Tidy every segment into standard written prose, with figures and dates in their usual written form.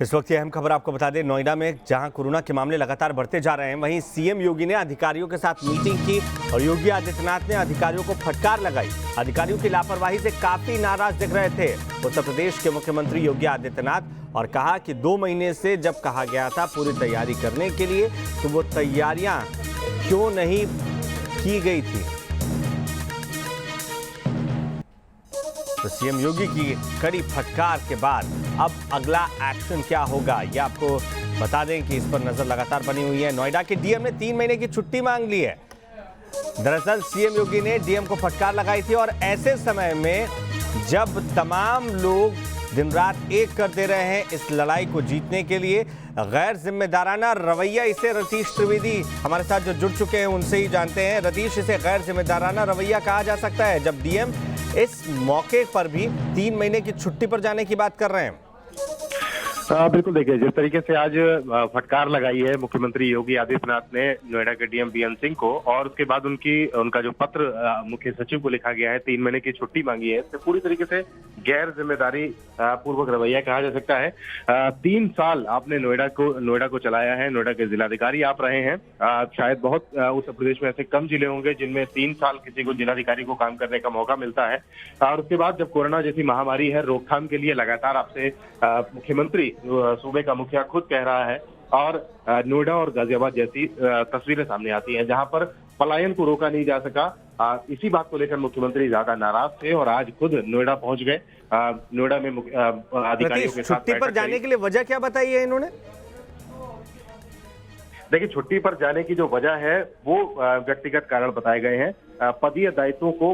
इस वक्त ये अहम खबर आपको बता दें, नोएडा में जहां कोरोना के मामले लगातार बढ़ते जा रहे हैं, वहीं सीएम योगी ने अधिकारियों के साथ मीटिंग की और योगी आदित्यनाथ ने अधिकारियों को फटकार लगाई। अधिकारियों की लापरवाही से काफी नाराज दिख रहे थे उत्तर प्रदेश के मुख्यमंत्री योगी आदित्यनाथ और कहा कि 2 महीने से जब कहा गया था पूरी तैयारी करने के लिए, तो वो तैयारियां क्यों नहीं की गई थी। तो सीएम योगी की कड़ी फटकार के बाद अब अगला एक्शन क्या होगा, ये आपको बता दें कि इस पर नजर लगातार बनी हुई है। नोएडा के डीएम ने 3 महीने की छुट्टी मांग ली है। दरअसल सीएम योगी ने डीएम को फटकार लगाई थी और ऐसे समय में जब तमाम लोग दिन रात एक कर दे रहे हैं इस लड़ाई को जीतने के लिए, गैर जिम्मेदाराना रवैया, इसे रतीश त्रिवेदी हमारे साथ जो जुड़ चुके हैं उनसे ही जानते हैं। रतीश, इसे गैर जिम्मेदाराना रवैया कहा जा सकता है जब डीएम इस मौके पर भी 3 महीने की छुट्टी पर जाने की बात कर रहे हैं? बिल्कुल, देखिए जिस तरीके से आज फटकार लगाई है मुख्यमंत्री योगी आदित्यनाथ ने नोएडा के डीएम बीएन सिंह को, और उसके बाद उनका जो पत्र मुख्य सचिव को लिखा गया है, 3 महीने की छुट्टी मांगी है, तो पूरी तरीके से गैर जिम्मेदारी पूर्वक रवैया कहा जा सकता है। 3 साल आपने नोएडा को चलाया है, नोएडा के जिलाधिकारी आप रहे हैं। शायद बहुत उत्तर प्रदेश में ऐसे कम जिले होंगे जिनमें 3 साल किसी को जिलाधिकारी को काम करने का मौका मिलता है। और उसके बाद जब कोरोना जैसी महामारी है, रोकथाम के लिए लगातार आपसे मुख्यमंत्री सूबे का मुखिया खुद कह रहा है, और नोएडा और गाजियाबाद जैसी तस्वीरें सामने आती हैं जहां पर पलायन को रोका नहीं जा सका। इसी बात को लेकर मुख्यमंत्री ज्यादा नाराज थे और आज खुद नोएडा पहुंच गए। नोएडा में अधिकारियों के साथ छुट्टी पर जाने के लिए वजह क्या बताई है इन्होंने? देखिए, छुट्टी पर जाने की जो वजह है वो व्यक्तिगत कारण बताए गए हैं। पदीय दायित्वों को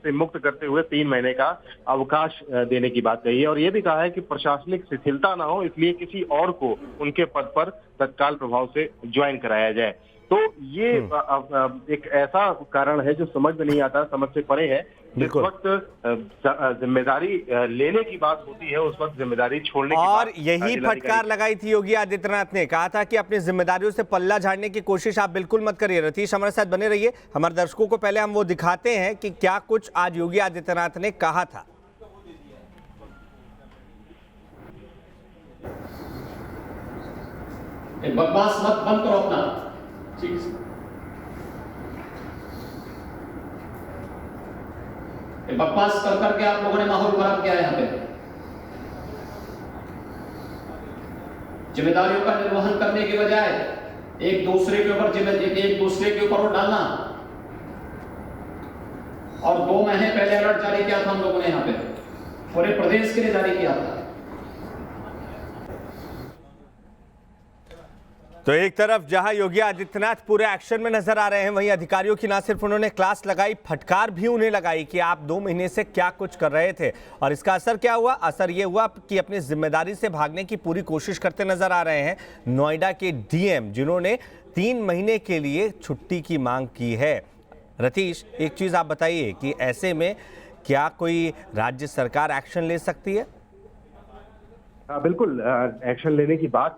से मुक्त करते हुए 3 महीने का अवकाश देने की बात कही है, और ये भी कहा है कि प्रशासनिक शिथिलता ना हो, इसलिए किसी और को उनके पद पर तत्काल प्रभाव से ज्वाइन कराया जाए। तो ये एक ऐसा कारण है जो समझ में नहीं आता, समझ से परे है। जिस वक्त जिम्मेदारी लेने की बात होती है उस वक्त जिम्मेदारी छोड़ने की और बात यही फटकार लगाई थी योगी आदित्यनाथ ने, कहा था कि अपनी जिम्मेदारियों से पल्ला झाड़ने की कोशिश आप बिल्कुल मत करिए। रतीश, हमारे साथ बने रहिए। हमारे दर्शकों को पहले हम वो दिखाते हैं कि क्या कुछ आज योगी आदित्यनाथ ने कहा था। बकवास मत बंद करो अपना। बकवास कर करके आप लोगों ने माहौल खराब किया है। यहाँ पे जिम्मेदारियों का निर्वहन करने की बजाय एक दूसरे के ऊपर वो डालना, और 2 महीने पहले अलर्ट जारी किया था हम लोगों ने, यहाँ पे पूरे प्रदेश के लिए जारी किया था। तो एक तरफ जहां योगी आदित्यनाथ पूरे एक्शन में नजर आ रहे हैं, वहीं अधिकारियों की ना सिर्फ उन्होंने क्लास लगाई, फटकार भी उन्हें लगाई कि आप 2 महीने से क्या कुछ कर रहे थे। और इसका असर क्या हुआ? असर ये हुआ कि अपनी जिम्मेदारी से भागने की पूरी कोशिश करते नजर आ रहे हैं नोएडा के डीएम, जिन्होंने 3 महीने के लिए छुट्टी की मांग की है। रतीश, एक चीज आप बताइए कि ऐसे में क्या कोई राज्य सरकार एक्शन ले सकती है? बिल्कुल, एक्शन लेने की बात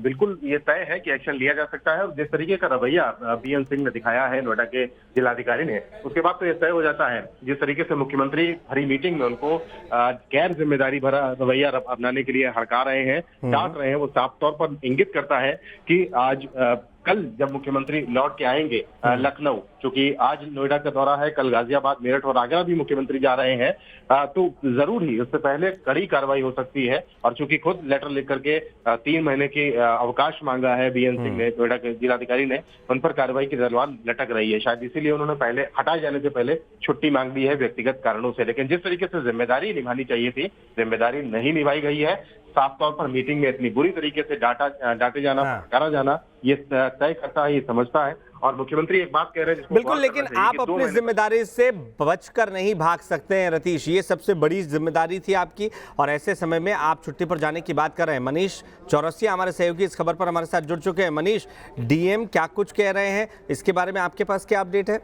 बिल्कुल ये तय है कि एक्शन लिया जा सकता है। और जिस तरीके का रवैया बीएन सिंह ने दिखाया है नोएडा के जिलाधिकारी ने, उसके बाद तो ये तय हो जाता है। जिस तरीके से मुख्यमंत्री भरी मीटिंग में उनको गैर जिम्मेदारी भरा रवैया अपनाने के लिए हड़का रहे हैं, डांट रहे हैं, वो साफ तौर पर इंगित करता है कि आज कल जब मुख्यमंत्री लौट के आएंगे लखनऊ, क्योंकि आज नोएडा का दौरा है, कल गाजियाबाद, मेरठ और आगरा भी मुख्यमंत्री जा रहे हैं, तो जरूर ही उससे पहले कड़ी कार्रवाई हो सकती है। और चूंकि खुद लेटर लिख करके 3 महीने की अवकाश मांगा है बीएन सिंह ने, नोएडा के जिलाधिकारी ने, उन पर कार्रवाई की तलवार लटक रही है। शायद इसीलिए उन्होंने पहले हटाए जाने से पहले छुट्टी मांग ली है व्यक्तिगत कारणों से। लेकिन जिस तरीके से जिम्मेदारी निभानी चाहिए थी, जिम्मेदारी नहीं निभाई गई है। साफ तौर पर मीटिंग में इतनी बुरी तरीके से डांटे जाना, करा जाना, ये तय करता है, ये समझता है। और मुख्यमंत्री एक बात कह रहे हैं बिल्कुल, लेकिन आप अपनी जिम्मेदारी से बचकर नहीं भाग सकते हैं रतीश, ये सबसे बड़ी जिम्मेदारी थी आपकी, और ऐसे समय में आप छुट्टी पर जाने की बात कर रहे हैं। मनीष चौरसिया हमारे सहयोगी इस खबर पर हमारे साथ जुड़ चुके हैं। मनीष, डीएम क्या कुछ कह रहे हैं, इसके बारे में आपके पास क्या अपडेट है?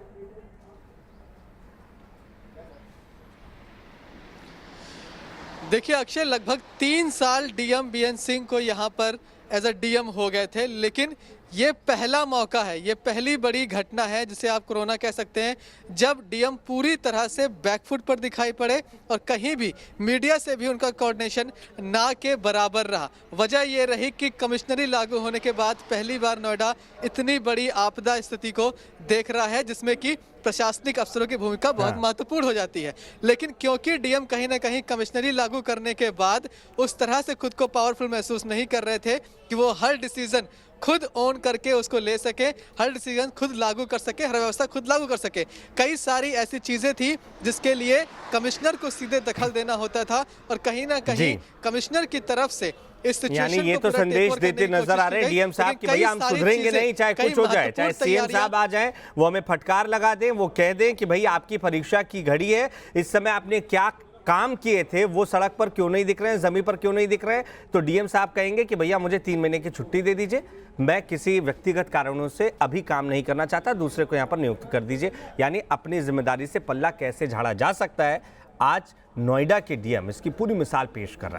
देखिए अक्षय, लगभग 3 साल डीएम बीएन सिंह को यहाँ पर एज अ डीएम हो गए थे, लेकिन ये पहला मौका है, ये पहली बड़ी घटना है जिसे आप कोरोना कह सकते हैं, जब डीएम पूरी तरह से बैकफुट पर दिखाई पड़े और कहीं भी मीडिया से भी उनका कोऑर्डिनेशन ना के बराबर रहा। वजह ये रही कि कमिश्नरी लागू होने के बाद पहली बार नोएडा इतनी बड़ी आपदा स्थिति को देख रहा है जिसमें कि प्रशासनिक अफसरों की भूमिका बहुत महत्वपूर्ण हो जाती है। लेकिन क्योंकि डीएम कहीं ना कहीं कमिश्नरी लागू करने के बाद उस तरह से खुद को पावरफुल महसूस नहीं कर रहे थे कि वो हर डिसीजन खुद ओन करके उसको ले सके, हर डिसीजन खुद लागू कर सके, हर व्यवस्था खुद लागू कर सके। कई सारी ऐसी चीजें थी जिसके लिए कमिश्नर को सीधे दखल देना होता था और कहीं ना कहीं कमिश्नर की तरफ से इस यानी ये तो संदेश देते नजर आ रहे हैं डीएम साहब कि भैया हम सुधरेंगे नहीं, चाहे कुछ हो जाए, चाहे सीएम साहब आ जाएं, वो हमें फटकार लगा दें, वो कह दें कि भाई आपकी परीक्षा की घड़ी है, इस समय आपने क्या काम किए थे वो सड़क पर क्यों नहीं दिख रहे हैं, जमीन पर क्यों नहीं दिख रहे हैं। तो डीएम साहब कहेंगे कि भैया मुझे 3 महीने की छुट्टी दे दीजिए, मैं किसी व्यक्तिगत कारणों से अभी काम नहीं करना चाहता, दूसरे को यहाँ पर नियुक्त कर दीजिए। यानी अपनी जिम्मेदारी से पल्ला कैसे झाड़ा जा सकता है, आज नोएडा के डीएम इसकी पूरी मिसाल पेश कर रहे हैं।